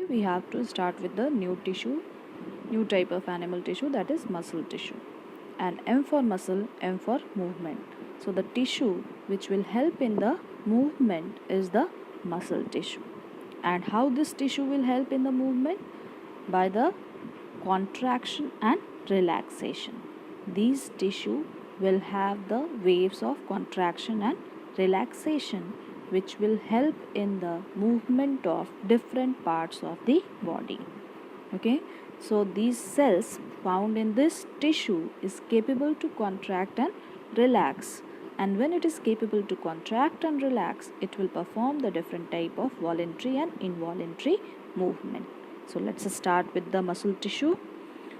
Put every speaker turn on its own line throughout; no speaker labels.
We have to start with the new tissue, new type of animal tissue, that is muscle tissue. And M for muscle, M for movement. So the tissue which will help in the movement is the muscle tissue. And how this tissue will help in the movement? By the contraction and relaxation. These tissue will have the waves of contraction and relaxation which will help in the movement of different parts of the body. Okay, so these cells found in this tissue is capable to contract and relax, and when it is capable to contract and relax, it will perform the different type of voluntary and involuntary movement. So let's start with the muscle tissue.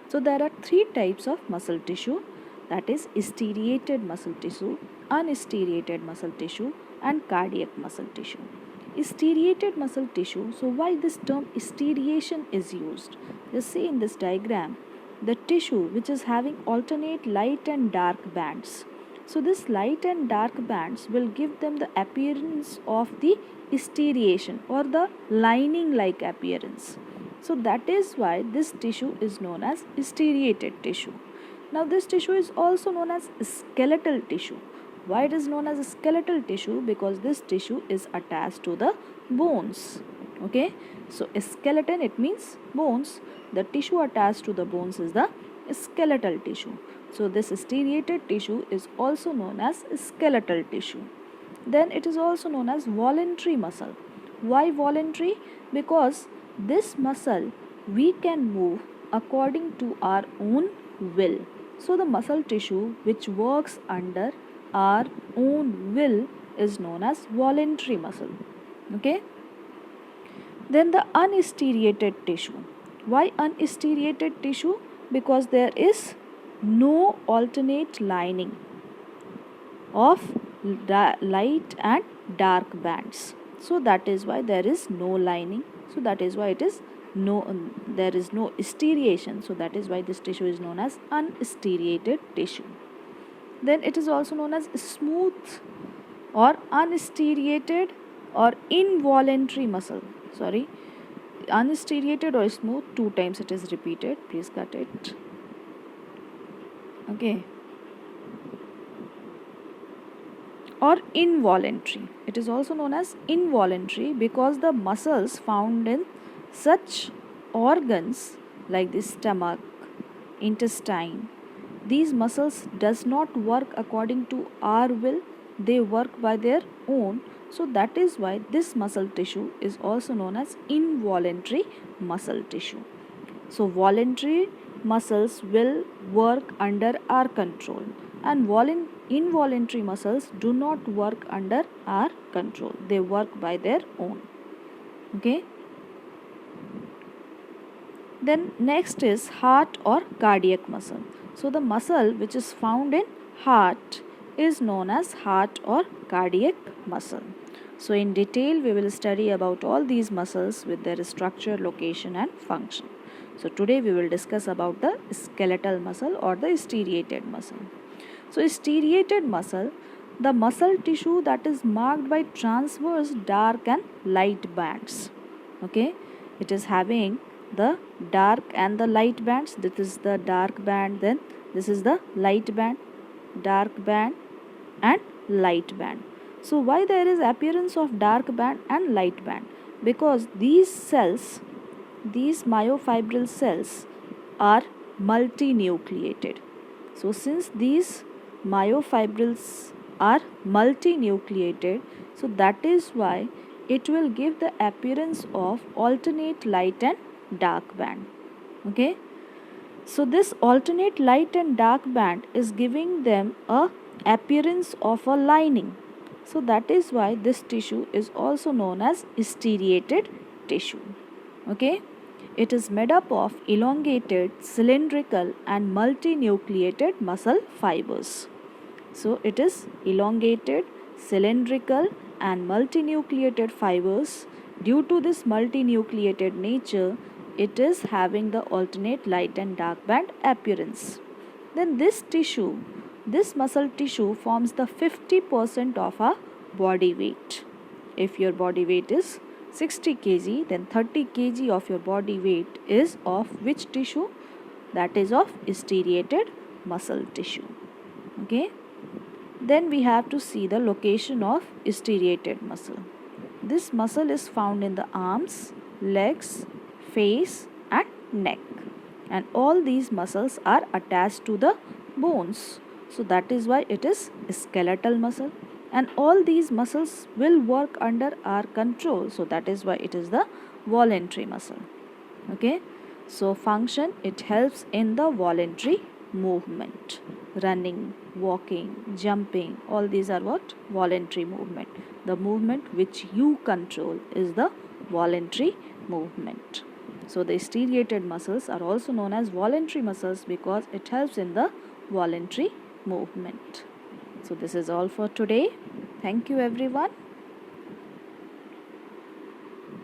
So there are three types of muscle tissue, that is striated muscle tissue, unstriated muscle tissue and cardiac muscle tissue. Striated muscle tissue, so why this term striation is used? Just see in this diagram the tissue which is having alternate light and dark bands. So this light and dark bands will give them the appearance of the striation or the lining like appearance. So that is why this tissue is known as striated tissue. Now this tissue is also known as skeletal tissue. Why it is known as skeletal tissue? Because this tissue is attached to the bones. Okay, so skeleton, it means bones. The tissue attached to the bones is the skeletal tissue. So this striated tissue is also known as skeletal tissue. Then it is also known as voluntary muscle. Why voluntary? Because this muscle we can move according to our own will. So the muscle tissue which works under our own will is known as voluntary muscle. Okay. Then the unstriated tissue. Why unstriated tissue? Because there is no alternate lining of light and dark bands. So that is why there is no lining. So that is why it is there is no striation. So that is why this tissue is known as unstriated tissue. Then it is also known as smooth or unstriated or involuntary muscle. Sorry, unstriated or smooth, two times it is repeated. Please cut it. Okay. Or involuntary. It is also known as involuntary because the muscles found in such organs like the stomach, intestine, these muscles does not work according to our will, they work by their own. So that is why this muscle tissue is also known as involuntary muscle tissue. So voluntary muscles will work under our control, and involuntary muscles do not work under our control, they work by their own. Okay. Then next is heart or cardiac muscle. So the muscle which is found in heart is known as heart or cardiac muscle. So in detail we will study about all these muscles with their structure, location and function. So today we will discuss about the skeletal muscle or the striated muscle. So striated muscle, the muscle tissue that is marked by transverse dark and light bands. Okay, it is having the dark and the light bands. This is the dark band, then this is the light band, dark band and light band. So why there is appearance of dark band and light band? Because these cells, these myofibril cells are multinucleated. So since these myofibrils are multinucleated, so that is why it will give the appearance of alternate light and dark band. Okay, so this alternate light and dark band is giving them a appearance of a lining. So that is why this tissue is also known as striated tissue. Okay, it is made up of elongated, cylindrical and multinucleated muscle fibers. So it is elongated, cylindrical and multinucleated fibers. Due to this multinucleated nature, it is having the alternate light and dark band appearance. Then this tissue, this muscle tissue forms the 50% of our body weight. If your body weight is 60 kg, then 30 kg of your body weight is of which tissue? That is of striated muscle tissue. Okay. Then we have to see the location of striated muscle. This muscle is found in the arms, legs, face and neck, and all these muscles are attached to the bones. So that is why it is skeletal muscle, and all these muscles will work under our control. So that is why it is the voluntary muscle. Okay. So function, it helps in the voluntary movement. Running, walking, jumping, all these are what? Voluntary movement. The movement which you control is the voluntary movement. So the striated muscles are also known as voluntary muscles because it helps in the voluntary movement. So this is all for today. Thank you everyone.